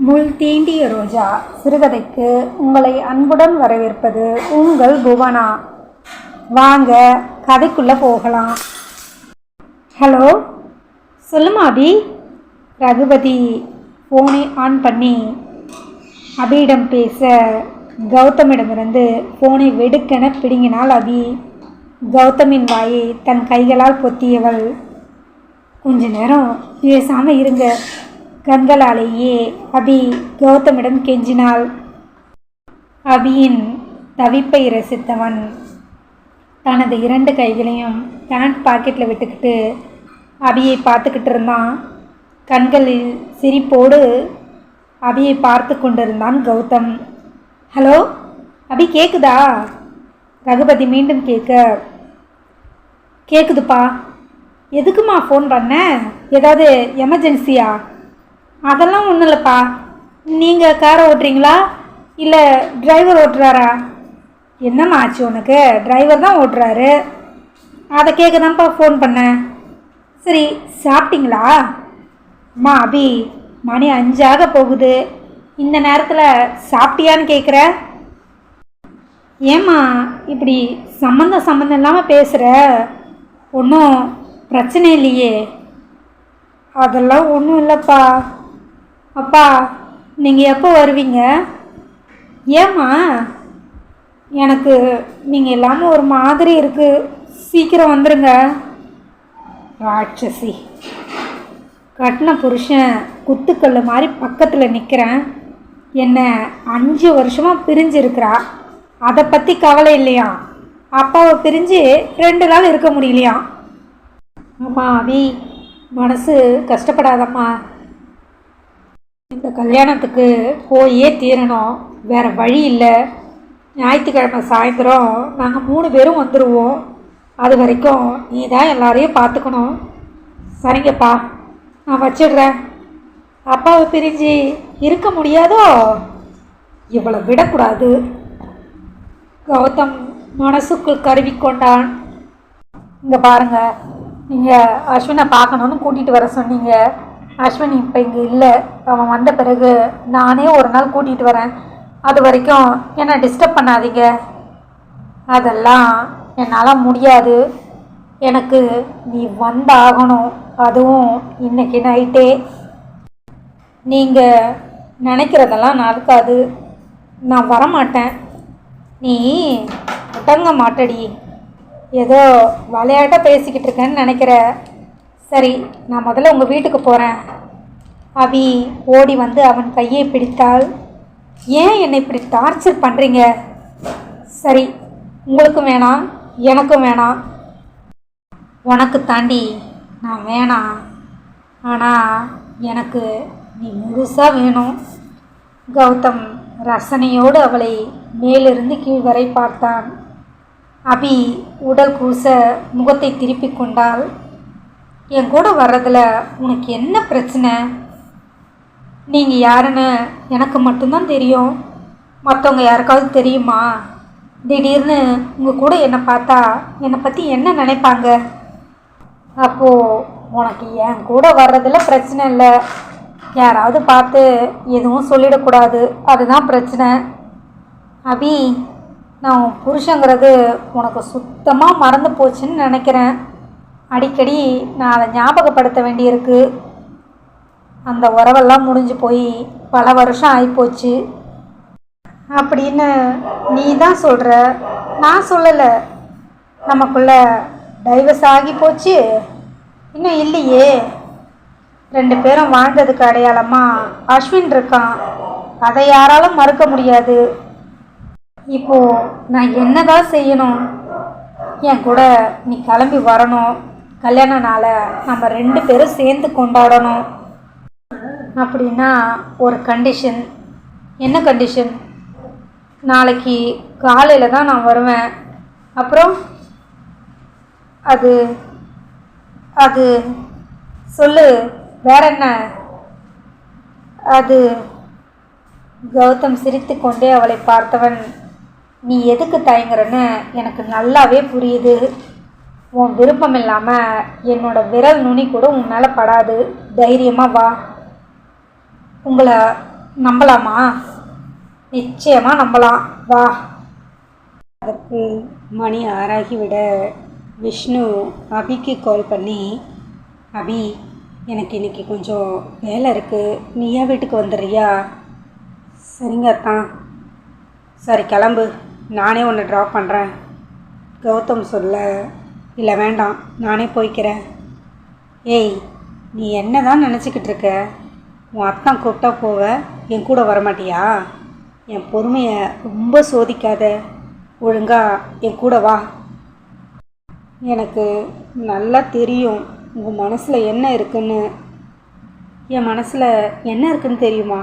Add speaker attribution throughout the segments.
Speaker 1: முள் தீண்டிய ரோஜா சிறுகதைக்கு உங்களை அன்புடன் வரவேற்பது உங்கள் புவனா. வாங்க கதைக்குள்ளே போகலாம். ஹலோ, சொல்லுமா அபி. ரகுபதி ஃபோனை ஆன் பண்ணி அபியிடம் பேச கௌதமிடமிருந்து ஃபோனை வெடுக்கென பிடுங்கினாள் அபி. கௌதமின் வாயை தன் கைகளால் பொத்தியவள், கொஞ்ச நேரம் பேசாமல் இருங்க. கண்களாலேயே அபி கௌதமிடம் கெஞ்சினாள். அபியின் தவிப்பை ரசித்தவன் தனது 2 கைகளையும் பேண்ட் பாக்கெட்டில் விட்டுக்கிட்டு அபியை பார்த்துக்கிட்டு இருந்தான். கண்களில் சிரிப்போடு அபியை பார்த்து கொண்டிருந்தான் கௌதம். ஹலோ அபி, கேட்குதா? ரகுபதி மீண்டும் கேட்க, கேட்குதுப்பா. எதுக்குமா ஃபோன் பண்ண? ஏதாவது எமர்ஜென்சியா? அதெல்லாம் ஒன்றும் இல்லைப்பா. நீங்கள் காரை ஓட்டுறீங்களா இல்லை டிரைவர் ஓட்டுறாரா? என்னம்மா ஆச்சு உனக்கு? டிரைவர் தான் ஓட்டுறாரு. அதை கேட்க தான்ப்பா ஃபோன் பண்ணேன். சரி, சாப்பிட்டீங்களா? அம்மா அபி, மணி 5 ஆக போகுது. இந்த நேரத்தில் சாப்பிட்டியான்னு கேட்குற? ஏம்மா இப்படி சம்மந்தம் இல்லாமல் பேசுகிற? ஒன்றும் பிரச்சனை இல்லையே? அதெல்லாம் ஒன்றும் இல்லைப்பா. அப்பா, நீங்கள் எப்போ வருவீங்க? ஏம்மா? எனக்கு நீங்கள் இல்லாமல் ஒரு மாதிரி இருக்குது. சீக்கிரம் வந்துடுங்க. ராட்சசி, கட்டின புருஷன் குத்துக்கல் மாதிரி பக்கத்தில் நிற்கிறேன். என்ன 5 வருஷமாக பிரிஞ்சிருக்கிறா. அதை பற்றி கவலை இல்லையா? அப்பாவை பிரிஞ்சு 2 நாள் இருக்க முடியலையா? அம்மா அபி, மனசு கஷ்டப்படாதம்மா. இந்த கல்யாணத்துக்கு போயே தீரணும், வேறு வழி இல்லை. ஞாயிற்றுக்கிழமை சாயந்தரம் நாங்கள் 3 பேரும் வந்துடுவோம். அது வரைக்கும் நீ தான் எல்லாரையும் பார்த்துக்கணும். சரிங்கப்பா, நான் வச்சிடுறேன். அப்பாவை பிரிஞ்சு இருக்க முடியாதோ? இவளை விடக்கூடாது. கௌதம் மனசுக்குள் கருவிக்கொண்டான். இங்கே பாருங்கள், நீங்கள் அஸ்வினை பார்க்கணுன்னு கூட்டிகிட்டு வர சொன்னீங்க. அஸ்வின் இப்போ இங்கே இல்லை. அவன் வந்த பிறகு நானே ஒரு நாள் கூட்டிகிட்டு வரேன். அது வரைக்கும் என்னை டிஸ்டர்ப் பண்ணாதீங்க. அதெல்லாம் என்னால் முடியாது. எனக்கு நீ வந்தாகணும், அதுவும் இன்னைக்கு நைட்டே. நீங்கள் நினைக்கிறதெல்லாம் நடக்காது. நான் வரமாட்டேன். நீ அடங்க மாட்டடி. ஏதோ விளையாட்டாக பேசிக்கிட்டு இருக்கேன்னு நினைக்கிற. சரி, நான் முதல்ல உங்கள் வீட்டுக்கு போகிறேன். அபி ஓடி வந்து அவன் கையை பிடித்தாள். ஏன் என்னை இப்படி டார்ச்சர் பண்ணுறீங்க? சரி, உங்களுக்கும் வேணாம், எனக்கும் வேணாம். உனக்கு தாண்டி நான் வேணாம், ஆனால் எனக்கு நீ முழுசாக வேணும். கௌதம் ரசனையோடு அவளை மேலிருந்து கீழ் வரை பார்த்தான். அபி உடல் கூச முகத்தை திருப்பி கொண்டாள். என் கூட வர்றதில் உனக்கு என்ன பிரச்சனை? நீங்கள் யாருன்னு எனக்கு மட்டும்தான் தெரியும். மற்றவங்க யாருக்காவது தெரியுமா? திடீர்னு உங்கள் கூட என்னை பார்த்தா என்னை பற்றி என்ன நினைப்பாங்க? அப்போது உனக்கு என் கூட வர்றதில் பிரச்சனை இல்லை. யாராவது பார்த்து எதுவும் சொல்லிடக்கூடாது, அதுதான் பிரச்சனை. அபி, நான் உன் புருஷங்கிறது உனக்கு சுத்தமாக மறந்து போச்சுன்னு நினைக்கிறேன். அடிக்கடி நான் அதை ஞாபகப்படுத்த வேண்டியிருக்கு. அந்த உறவெல்லாம் முடிஞ்சு போய் பல வருஷம் ஆகிப்போச்சு அப்படின்னு நீ தான் சொல்கிற, நான் சொல்லலை. நமக்குள்ள டைவர்ஸ் ஆகி போச்சு இன்னும் இல்லையே. 2 பேரும் வாழ்ந்ததுக்கு அடையாளமாக அஸ்வின் இருக்கான். அதை யாராலும் மறுக்க முடியாது. இப்போது நான் என்னதான் செய்யணும்? என் கூட நீ கிளம்பி வரணும். கல்யாண நாளை நம்ம 2 பேரும் சேர்ந்து கொண்டாடணும். அப்படின்னா ஒரு கண்டிஷன். என்ன கண்டிஷன்? நாளைக்கு காலையில் தான் நான் வருவேன். அப்புறம் அது அது சொல்லு, வேற என்ன? அது கௌதம் சிரித்து கொண்டே அவளை பார்த்தவன், நீ எதுக்கு தயங்குறன்னு எனக்கு நல்லாவே புரியுது. உன் விருப்பம் இல்லாமல் என்னோட விரல் நுனி கூட உன் மேலே படாது. தைரியமாக வா. உங்களை நம்பலாமா? நிச்சயமாக நம்பலாம், வா.
Speaker 2: அதற்கு மணி 6ஆகிவிட விஷ்ணு அபிக்கு கால் பண்ணி, அபி, எனக்கு இன்றைக்கி கொஞ்சம் வேலை இருக்குது, நீயா வீட்டுக்கு வந்துடுறியா? சரிங்க அத்தான். சரி கிளம்பு, நானே உன்னை ட்ராப் பண்ணுறேன். கௌதம் சொல்ல, இல்லை வேண்டாம், நானே போய்க்கிறேன். ஏய், நீ என்ன தான் நினச்சிக்கிட்டு இருக்க? உன் அத்தான் கூப்பிட்டா போவ, என் கூட வரமாட்டியா? என் பொறுமையை ரொம்ப சோதிக்காத, ஒழுங்கா என் கூட வா. எனக்கு நல்லா தெரியும் உங்கள் மனசில் என்ன இருக்குன்னு. என் மனசில் என்ன இருக்குன்னு தெரியுமா?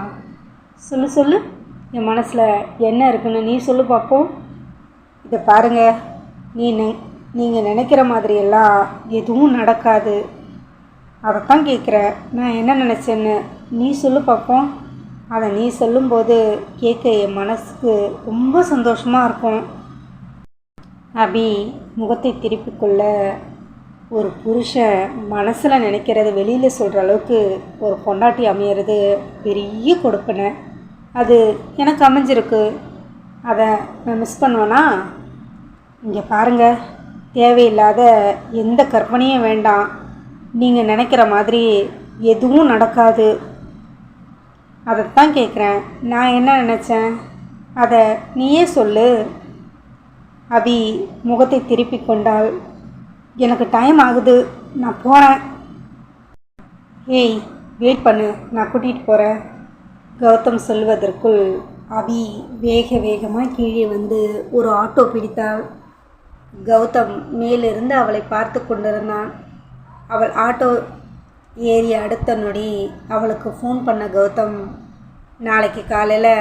Speaker 2: சொல்லு சொல்லு, என் மனசில் என்ன இருக்குன்னு நீ சொல்லு பார்ப்போம். இதை பாருங்க, நீங்கள் நினைக்கிற மாதிரியெல்லாம் எதுவும் நடக்காது. அதைத்தான் கேட்குறேன், நான் என்ன நினச்சேன்னு நீ சொல்லு பார்ப்போம். அதை நீ சொல்லும்போது கேட்க என் மனசுக்கு ரொம்ப சந்தோஷமாக இருக்கும். அபி முகத்தை திருப்பிக்கொள்ள, ஒரு புருஷன் மனசில் நினைக்கிறது வெளியில் சொல்கிற அளவுக்கு ஒரு பொண்டாட்டி அமையிறது பெரிய கொடுப்பனை. அது எனக்கு அமைஞ்சிருக்கு, அதை நான் மிஸ் பண்ணுவேனா? இங்கே பாருங்கள், தேவையில்லாத எந்த கற்பனையும் வேண்டாம். நீங்கள் நினைக்கிற மாதிரி எதுவும் நடக்காது. அதைத்தான் கேட்குறேன், நான் என்ன நினச்சேன் அதை நீயே சொல்லு. அபி முகத்தை திருப்பி கொண்டாள். எனக்கு டைம் ஆகுது, நான் போகிறேன். ஏய், வெயிட் பண்ணு, நான் கூட்டிகிட்டு போகிறேன். கௌதம் சொல்வதற்குள் அபி வேகமாக கீழே வந்து ஒரு ஆட்டோ பிடித்தாள். கௌதம் மேலிருந்து அவளை பார்த்து கொண்டிருந்தான். அவள் ஆட்டோ ஏறிய அடுத்த நொடி அவளுக்கு ஃபோன் பண்ண கௌதம், நாளைக்கு காலையில்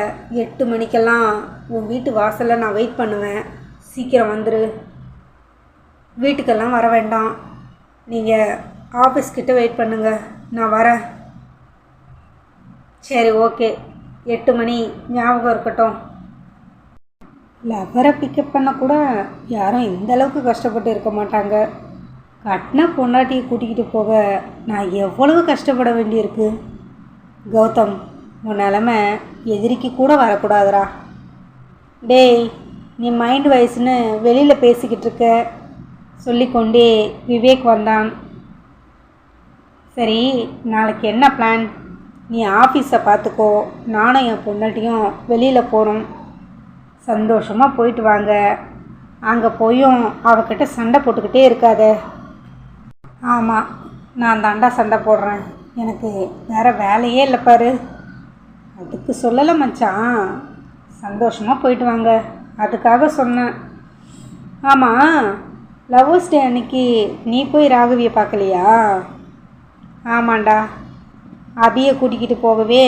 Speaker 2: 8 மணிக்கெல்லாம் உன் வீட்டு வாசலில் நான் வெயிட் பண்ணுவேன், சீக்கிரம் வந்துரு. வீட்டுக்கெல்லாம் வர வேண்டாம், நீங்கள் ஆஃபீஸ்கிட்ட வெயிட் பண்ணுங்க, நான் வரேன். சரி ஓகே, 8 மணி ஞாபகம் இருக்கட்டும். லவரை பிக்கப் பண்ண கூட யாரும் இந்த அளவுக்கு கஷ்டப்பட்டு இருக்க மாட்டாங்க. கட்டின பொண்டாட்டியை கூட்டிக்கிட்டு போக நான் எவ்வளவு கஷ்டப்பட வேண்டியிருக்கு. கௌதம், உன் நிலமை எதிரிக்கு கூட வரக்கூடாதுரா. டேய், நீ மைண்ட் வைஸ்னு வெளியில் பேசிக்கிட்டு இருக்க, சொல்லிக்கொண்டே விவேக் வந்தான். சரி, நாளைக்கு என்ன பிளான்? நீ ஆஃபீஸை பார்த்துக்கோ, நானும் என் பொண்டாட்டியும் வெளியில் போகிறோம். சந்தோஷமாக போயிட்டு வாங்க. அங்கே போயும் அவகிட்ட சண்டை போட்டுக்கிட்டே இருக்காத. ஆமாம், நான் தாண்டா சண்டை போடுறேன், எனக்கு வேறு வேலையே இல்லை பாரு. அதுக்கு சொல்லலை மச்சான், சந்தோஷமாக போயிட்டு வாங்க அதுக்காக சொன்னேன். ஆமாம், லவ்வர்ஸ் டே அன்னைக்கு நீ போய் ராகவியை பார்க்கலையா? ஆமாண்டா, அபியை கூட்டிக்கிட்டு போகவே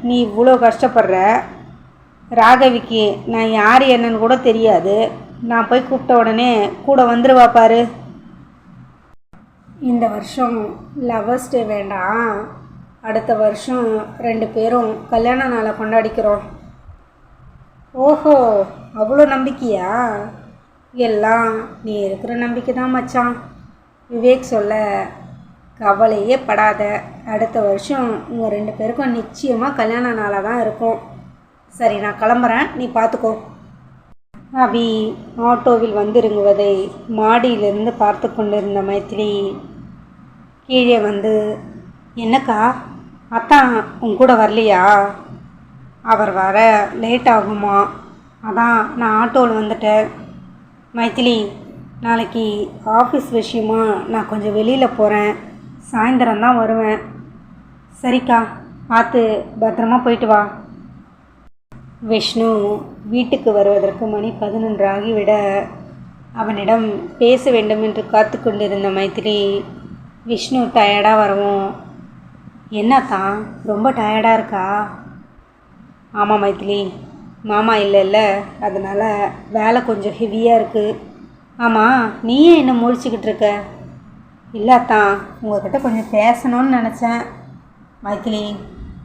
Speaker 2: நீ இவ்வளோ கஷ்டப்படுற. ராகவிக்கு நான் யார் என்னன்னு கூட தெரியாது, நான் போய் கூப்பிட்ட உடனே கூட வந்துடுவா பாரு. இந்த வருஷம் லவ்வர்ஸ் டே வேண்டாம், அடுத்த வருஷம் 2 பேரும் கல்யாண நாளை கொண்டாடிக்கிறோம். ஓஹோ, அவ்வளோ நம்பிக்கையா? எல்லாம் நீ இருக்கிற நம்பிக்கை தான் மச்சான். விவேக் சொல்ல, கவலையே படாத, அடுத்த வருஷம் உங்கள் 2 பேருக்கும் நிச்சயமாக கல்யாண நாளாக தான் இருக்கும். சரி, நான் கிளம்புறேன், நீ பார்த்துக்கோ. அபி ஆட்டோவில் வந்திறங்குவதை மாடியிலிருந்து பார்த்து கொண்டிருந்த மைத்திலி கீழே வந்து, என்னக்கா, அத்தான் உன் கூட வரலையா? அவர் வர லேட் ஆகுமா, அதான் நான் ஆட்டோவில் வந்துட்டேன். மைத்திலி, நாளைக்கு ஆஃபீஸ் விஷயமா நான் கொஞ்சம் வெளியில் போகிறேன், சாயந்தரம் தான் வருவேன். சரிக்கா, பார்த்து பத்திரமா போயிட்டு வா. விஷ்ணு வீட்டுக்கு வருவதற்கு மணி 11 ஆகிவிட அவனிடம் பேச வேண்டும் என்று காத்து கொண்டிருந்த மைத்திலி விஷ்ணு டயர்டாக வரவும், என்னத்தான் ரொம்ப டயர்டாக இருக்கா? ஆமாம் மைத்திலி, மாமா இல்லைல்ல, அதனால் வேலை கொஞ்சம் ஹெவியாக இருக்குது. ஆமாம், நீயே என்ன முழிச்சிக்கிட்டு இருக்க? இல்லாத்தான், உங்கள்கிட்ட கொஞ்சம் பேசணும்னு நினச்சேன். மைத்திலி,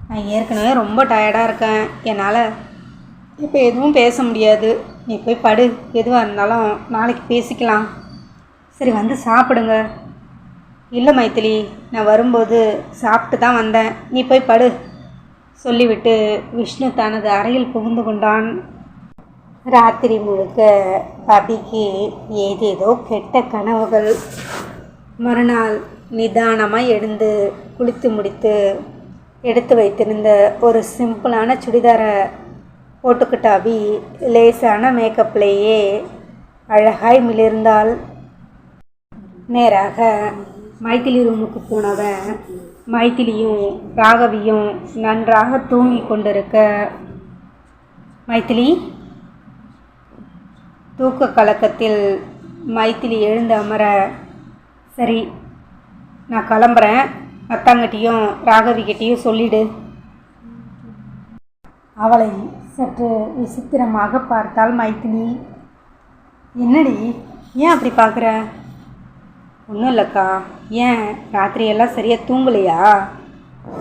Speaker 2: நான் ஏற்கனவே ரொம்ப டயர்டாக இருக்கேன், என்னால் இப்போ எதுவும் பேச முடியாது. நீ போய் படு, எதுவாக இருந்தாலும் நாளைக்கு பேசிக்கலாம். சரி, வந்து சாப்பிடுங்க. இல்லை மைத்திலி, நான் வரும்போது சாப்பிட்டு தான் வந்தேன், நீ போய் படு. சொல்லிவிட்டு விஷ்ணு தனது அறையில் புகுந்து கொண்டான். ராத்திரி முழுக்க அபிக்கு ஏதேதோ கெட்ட கனவுகள். மறுநாள் நிதானமாக எழுந்து குளித்து முடித்து எடுத்து வைத்திருந்த ஒரு சிம்பிளான சுடிதாரை போட்டுக்கிட்ட அபி லேசான மேக்கப்லேயே அழகாய் மிளிர்ந்தாள். நேராக மைதிலி ரூமுக்கு போனவன் மைதிலியும் ராகவியும் நன்றாக தூங்கி கொண்டிருக்க, மைதிலி தூக்க கலக்கத்தில் மைதிலி எழுந்து அமர, சரி நான் கிளம்புறேன், அத்தாங்கிட்டையும் ராகவிக்கிட்டேயும் சொல்லிடு. அவளை சற்று விசித்திரமாக பார்த்தாள் மைதிலி. என்னடி, ஏன் அப்படி பார்க்குற? ஒன்றும் இல்லைக்கா. ஏன் ராத்திரியெல்லாம் சரியாக தூங்கலையா?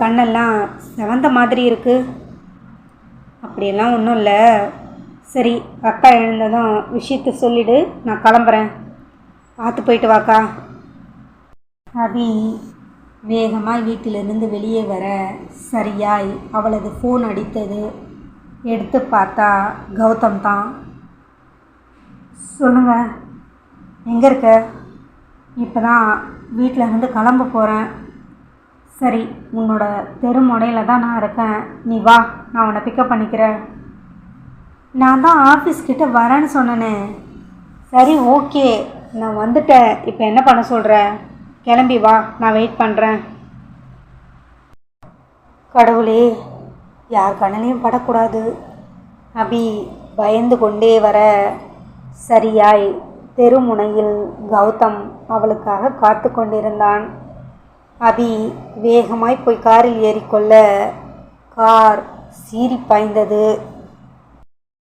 Speaker 2: கண்ணெல்லாம் செவந்த மாதிரி இருக்கு. அப்படியெல்லாம் ஒன்றும் இல்லை. சரி, அக்கா எழுந்ததும் விஷயத்தை சொல்லிவிடு, நான் கிளம்புறேன், பார்த்து போயிட்டு வாக்கா. அபி வேகமாக வீட்டிலிருந்து வெளியே வர சரியாய் அவளது ஃபோன் அடித்தது. எடுத்து பார்த்தா கௌதம் தான். சொல்லுங்க, எங்கே இருக்க? இப்போ தான் வீட்டில் இருந்து கிளம்ப போகிறேன். சரி, உன்னோட தெரு முனையில் தான் நான் இருக்கேன், நீ வா, நான் உன்னை பிக்கப் பண்ணிக்கிறேன். நான் தான் ஆஃபீஸ்கிட்ட வரேன்னு சொன்னேனே. சரி, ஓகே, நான் வந்துட்டேன், இப்போ என்ன பண்ண சொல்கிற? கிளம்பி வா, நான் வெயிட் பண்ணுறேன். கடவுளே, யார் கண்ணிலையும் படக்கூடாது. அபி பயந்து கொண்டே வர சரியாய் தெருமுனையில் கௌதம் அவளுக்காக காத்து கொண்டிருந்தான். அபி வேகமாய் போய் காரில் ஏறிக்கொள்ள கார் சீறி பாய்ந்தது.